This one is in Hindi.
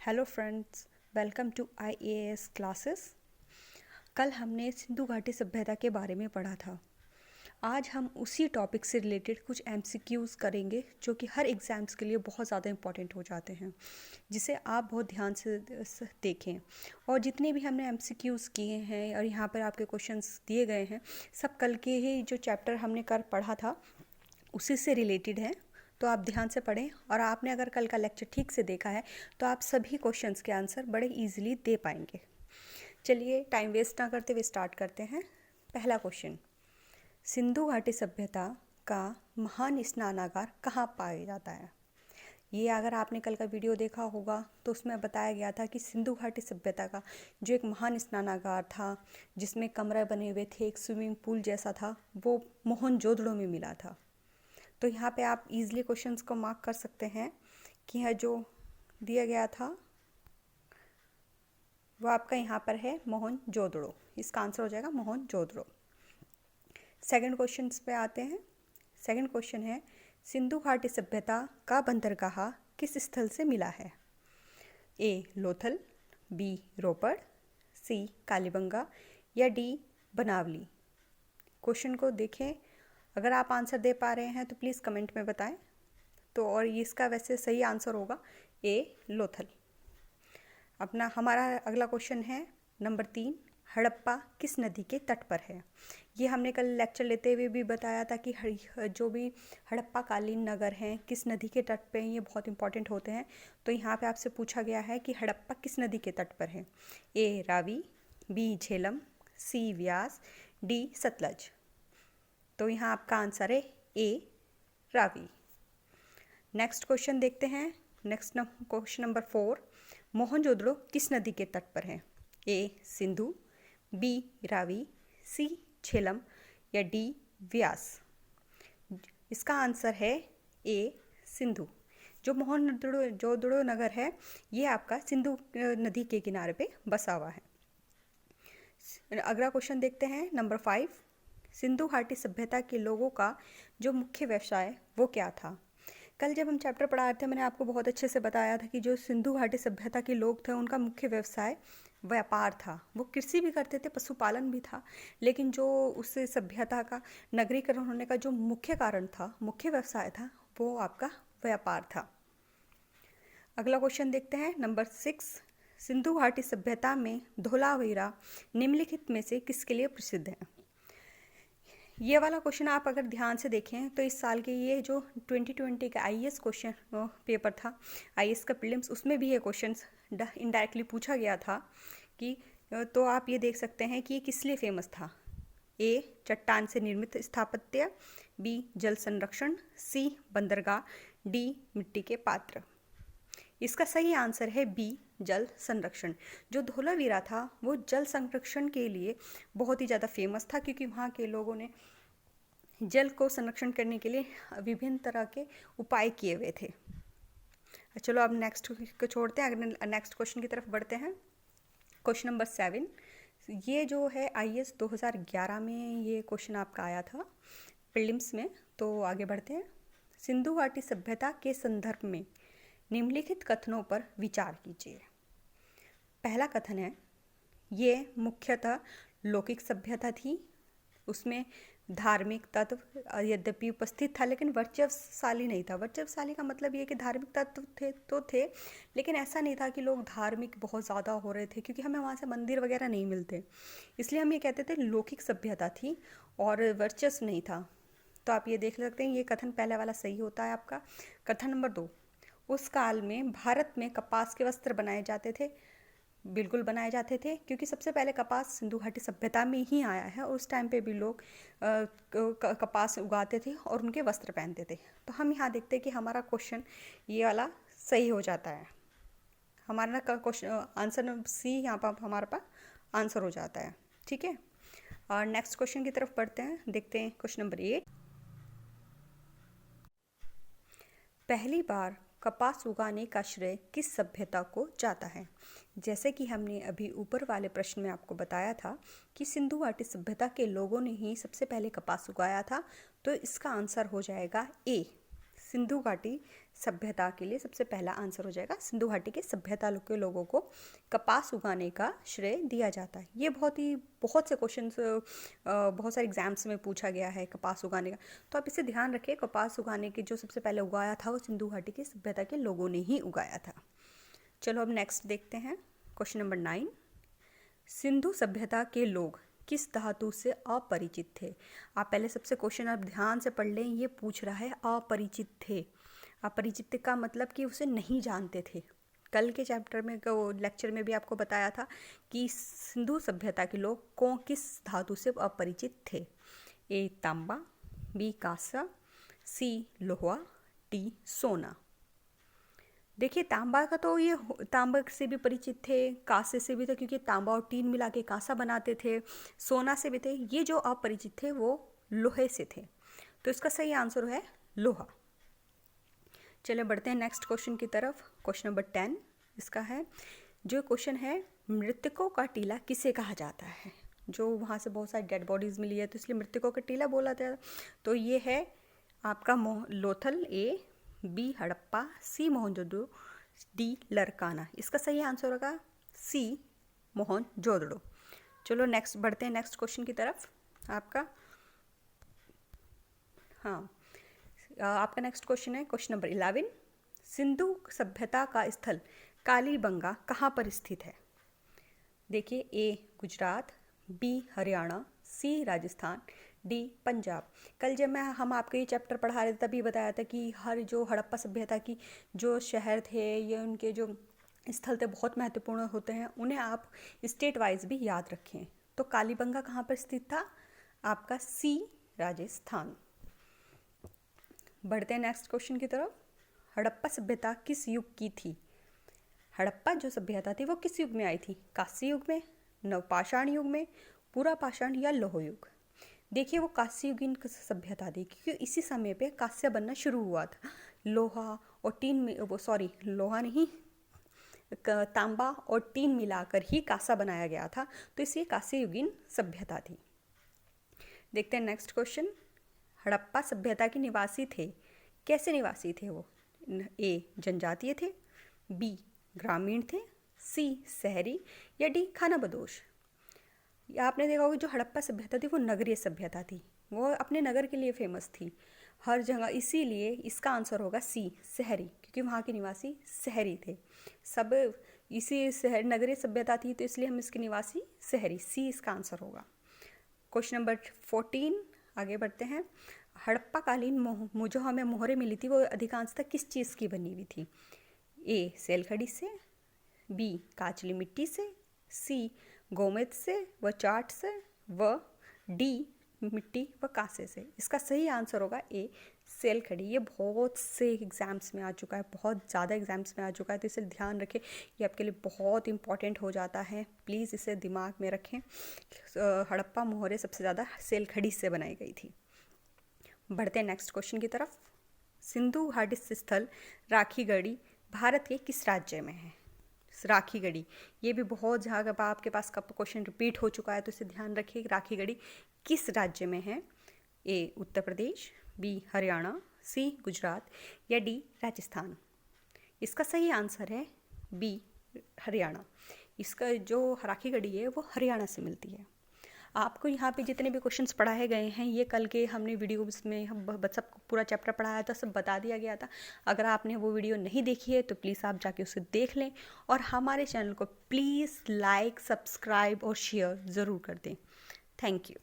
Hello friends, welcome to IAS classes. कल हमने सिंधु घाटी सभ्यता के बारे में पढ़ा था। आज हम उसी टॉपिक से रिलेटेड कुछ एमसीक्यूज़ करेंगे जो कि हर एग्ज़ाम्स के लिए बहुत ज़्यादा इंपॉर्टेंट हो जाते हैं, जिसे आप बहुत ध्यान से देखें। और जितने भी हमने एमसीक्यूज़ किए हैं और यहाँ पर आपके क्वेश्चंस दिए गए हैं, सब कल के ही जो चैप्टर हमने कल पढ़ा था उसी से रिलेटेड है। तो आप ध्यान से पढ़ें, और आपने अगर कल का लेक्चर ठीक से देखा है तो आप सभी क्वेश्चंस के आंसर बड़े इजीली दे पाएंगे। चलिए टाइम वेस्ट ना करते हुए स्टार्ट करते हैं। पहला क्वेश्चन, सिंधु घाटी सभ्यता का महान स्नानागार कहाँ पाया जाता है? ये अगर आपने कल का वीडियो देखा होगा तो उसमें बताया गया था कि सिंधु घाटी सभ्यता का जो एक महान स्नानागार था, जिसमें कमरे बने हुए थे, एक स्विमिंग पूल जैसा था, वो मोहनजोदड़ो में मिला था। तो यहाँ पे आप इजीली क्वेश्चंस को मार्क कर सकते हैं कि यह जो दिया गया था वो आपका यहाँ पर है मोहनजोदड़ो। इसका आंसर हो जाएगा मोहनजोदड़ो। सेकंड क्वेश्चन पे आते हैं। सेकंड क्वेश्चन है, सिंधु घाटी सभ्यता का बंदरगाह किस स्थल से मिला है? ए लोथल, बी रोपड़, सी कालीबंगा या डी बनावली। क्वेश्चन को देखें, अगर आप आंसर दे पा रहे हैं तो प्लीज़ कमेंट में बताएं। तो और इसका वैसे सही आंसर होगा ए लोथल। अपना हमारा अगला क्वेश्चन है नंबर 3, हड़प्पा किस नदी के तट पर है? ये हमने कल लेक्चर लेते हुए भी बताया था कि जो भी हड़प्पा कालीन नगर हैं किस नदी के तट पे, ये बहुत इंपॉर्टेंट होते हैं। तो यहाँ पे आपसे पूछा गया है कि हड़प्पा किस नदी के तट पर है? ए रावी, बी झेलम, सी व्यास, डी सतलज। तो यहाँ आपका आंसर है ए रावी। नेक्स्ट क्वेश्चन देखते हैं। नेक्स्ट क्वेश्चन नंबर 4, मोहनजोदड़ो किस नदी के तट पर है? ए सिंधु, बी रावी, सी झेलम या डी व्यास। इसका आंसर है ए सिंधु। जो मोहनजोदड़ो नगर है ये आपका सिंधु नदी के किनारे पे बसा हुआ है। अगला क्वेश्चन देखते हैं नंबर 5, सिंधु घाटी सभ्यता के लोगों का जो मुख्य व्यवसाय वो क्या था? कल जब हम चैप्टर पढ़ा रहे थे मैंने आपको बहुत अच्छे से बताया था कि जो सिंधु घाटी सभ्यता के लोग थे उनका मुख्य व्यवसाय व्यापार था। वो कृषि भी करते थे, पशुपालन भी था, लेकिन जो उस सभ्यता का नगरीकरण होने का जो मुख्य कारण था, मुख्य व्यवसाय था, वो आपका व्यापार था। अगला क्वेश्चन देखते हैं नंबर 6, सिंधु घाटी सभ्यता में धोलावीरा निम्नलिखित में से किसके लिए प्रसिद्ध है? ये वाला क्वेश्चन आप अगर ध्यान से देखें तो इस साल के ये जो 2020 का आईएएस क्वेश्चन पेपर था, आईएएस का प्रीलिम्स, उसमें भी ये क्वेश्चन इनडायरेक्टली पूछा गया था कि तो आप ये देख सकते हैं कि ये किस लिए फेमस था। ए चट्टान से निर्मित स्थापत्य, बी जल संरक्षण, सी बंदरगाह, डी मिट्टी के पात्र। इसका सही आंसर है बी जल संरक्षण। जो धोलावीरा था वो जल संरक्षण के लिए बहुत ही ज़्यादा फेमस था, क्योंकि वहाँ के लोगों ने जल को संरक्षण करने के लिए विभिन्न तरह के उपाय किए हुए थे। चलो अब नेक्स्ट को छोड़ते हैं, अगर नेक्स्ट क्वेश्चन की तरफ बढ़ते हैं। क्वेश्चन नंबर 7, ये जो है आईएएस 2011 में ये क्वेश्चन आपका आया था प्रीलिम्स में। तो आगे बढ़ते हैं। सिंधु घाटी सभ्यता के संदर्भ में निम्नलिखित कथनों पर विचार कीजिए। पहला कथन है, ये मुख्यतः लौकिक सभ्यता थी, उसमें धार्मिक तत्व यद्यपि उपस्थित था लेकिन वर्चस्वशाली नहीं था। वर्चस्वशाली का मतलब ये कि धार्मिक तत्व थे, लेकिन ऐसा नहीं था कि लोग धार्मिक बहुत ज़्यादा हो रहे थे, क्योंकि हमें वहाँ से मंदिर वगैरह नहीं मिलते, इसलिए हम ये कहते थे लौकिक सभ्यता थी और वर्चस्व नहीं था। तो आप ये देख सकते हैं, ये कथन पहले वाला सही होता है आपका। कथन नंबर 2, उस काल में भारत में कपास के वस्त्र बनाए जाते थे। बिल्कुल बनाए जाते थे, क्योंकि सबसे पहले कपास सिंधु घाटी सभ्यता में ही आया है। उस टाइम पे भी लोग कपास उगाते थे और उनके वस्त्र पहनते थे। तो हम यहाँ देखते हैं कि हमारा क्वेश्चन ये वाला सही हो जाता है। हमारा क्वेश्चन आंसर सी यहाँ पर हमारे पास आंसर हो जाता है। ठीक है, और नेक्स्ट क्वेश्चन की तरफ बढ़ते हैं। देखते हैं क्वेश्चन नंबर 8, पहली बार कपास उगाने का श्रेय किस सभ्यता को जाता है? जैसे कि हमने अभी ऊपर वाले प्रश्न में आपको बताया था कि सिंधु घाटी सभ्यता के लोगों ने ही सबसे पहले कपास उगाया था, तो इसका आंसर हो जाएगा ए सिंधु घाटी सभ्यता के लिए सबसे पहला आंसर हो जाएगा सिंधु घाटी के सभ्यता के लोगों को कपास उगाने का श्रेय दिया जाता है। ये बहुत से क्वेश्चंस बहुत सारे एग्जाम्स में पूछा गया है कपास उगाने का, तो आप इसे ध्यान रखिए। कपास उगाने के जो सबसे पहले उगाया था वो सिंधु घाटी की सभ्यता के लोगों ने ही उगाया था। चलो अब नेक्स्ट देखते हैं क्वेश्चन नंबर 9। सिंधु सभ्यता के लोग किस धातु से अपरिचित थे? आप पहले सबसे क्वेश्चन आप ध्यान से पढ़ लें, ये पूछ रहा है अपरिचित थे। अपरिचित का मतलब कि उसे नहीं जानते थे। कल के चैप्टर में लेक्चर में भी आपको बताया था कि सिंधु सभ्यता के लोग किस धातु से अपरिचित थे। ए तांबा, बी कांसा, सी लोहा, डी सोना। देखिए तांबा का तो ये तांबा से भी परिचित थे, कांसे से भी थे क्योंकि तांबा और टीन मिला के कांसा बनाते थे, सोना से भी थे। ये जो अपरिचित थे वो लोहे से थे, तो इसका सही आंसर है लोहा। चलिए बढ़ते हैं नेक्स्ट क्वेश्चन की तरफ। क्वेश्चन नंबर 10 इसका है, जो क्वेश्चन है मृतकों का टीला किसे कहा जाता है? जो वहाँ से बहुत सारी डेड बॉडीज़ मिली है तो इसलिए मृतकों का टीला बोला जाता है। तो ये है आपका लोथल, ए, बी हड़प्पा, सी मोहनजोदड़ो, डी लरकाना। इसका सही आंसर होगा सी मोहनजोदड़ो। चलो नेक्स्ट बढ़ते हैं नेक्स्ट क्वेश्चन की तरफ। आपका नेक्स्ट क्वेश्चन है क्वेश्चन नंबर 11। सिंधु सभ्यता का स्थल कालीबंगा कहाँ पर स्थित है? देखिए, ए गुजरात, बी हरियाणा, सी राजस्थान, डी पंजाब। कल जब हम आपको ये चैप्टर पढ़ा रहे थे तभी बताया था कि हर जो हड़प्पा सभ्यता की जो शहर थे या उनके जो स्थल थे बहुत महत्वपूर्ण होते हैं, उन्हें आप स्टेट वाइज भी याद रखें। तो कालीबंगा कहाँ पर स्थित था? आपका सी राजस्थान। बढ़ते हैं नेक्स्ट क्वेश्चन की तरफ। हड़प्पा सभ्यता किस युग की थी? हड़प्पा जो सभ्यता थी वो किस युग में आई थी? कांस्य युग में, नवपाषाण युग में, पुरापाषाण या लौह युग? देखिए वो कांस्य युगीन सभ्यता थी क्योंकि इसी समय पे कांस्य बनना शुरू हुआ था। लोहा और टीन में लोहा नहीं, तांबा और टीन मिलाकर ही कांसा बनाया गया था, तो इसलिए कांस्य युगीन सभ्यता थी। देखते हैं नेक्स्ट क्वेश्चन। हड़प्पा सभ्यता के निवासी थे, कैसे निवासी थे वो? ए जनजातीय थे, बी ग्रामीण थे, सी शहरी, या डी खानाबदोश? आपने देखा होगा जो हड़प्पा सभ्यता थी वो नगरीय सभ्यता थी, वो अपने नगर के लिए फेमस थी हर जगह, इसीलिए इसका आंसर होगा सी शहरी, क्योंकि वहाँ के निवासी शहरी थे सब। इसी शहर नगरीय सभ्यता थी तो इसलिए हम इसके निवासी शहरी, सी इसका आंसर होगा। क्वेश्चन नंबर 14 आगे बढ़ते हैं। हड़प्पा कालीन जो हमें मोहरें मिली थी वो अधिकांशतः किस चीज़ की बनी हुई थी? ए सेलखड़ी से, बी काचली मिट्टी से, सी गोमेद से व चाट से, व डी मिट्टी व कांसे से। इसका सही आंसर होगा ए सेलखड़ी। ये बहुत से एग्ज़ाम्स में आ चुका है, बहुत ज़्यादा एग्ज़ाम्स में आ चुका है, तो इसे ध्यान रखें, ये आपके लिए बहुत इंपॉर्टेंट हो जाता है। प्लीज़ इसे दिमाग में रखें। हड़प्पा मोहरें सबसे ज़्यादा सेलखड़ी से बनाई गई थी। बढ़ते हैं नेक्स्ट क्वेश्चन की तरफ। सिंधु घाटी स्थल राखीगढ़ी भारत के किस राज्य में है? राखीगढ़ी, ये भी बहुत जगह आपके पास का क्वेश्चन रिपीट हो चुका है, तो इसे ध्यान रखिए। राखीगढ़ी किस राज्य में है? ए उत्तर प्रदेश, बी हरियाणा, सी गुजरात, या डी राजस्थान? इसका सही आंसर है बी हरियाणा। इसका जो राखीगढ़ी है वो हरियाणा से मिलती है। आपको यहाँ पे जितने भी क्वेश्चंस पढ़ाए गए हैं ये कल के हमने वीडियोस में हम सब पूरा चैप्टर पढ़ाया था, सब बता दिया गया था। अगर आपने वो वीडियो नहीं देखी है तो प्लीज़ आप जाके उसे देख लें, और हमारे चैनल को प्लीज़ लाइक, सब्सक्राइब और शेयर ज़रूर कर दें। Thank you.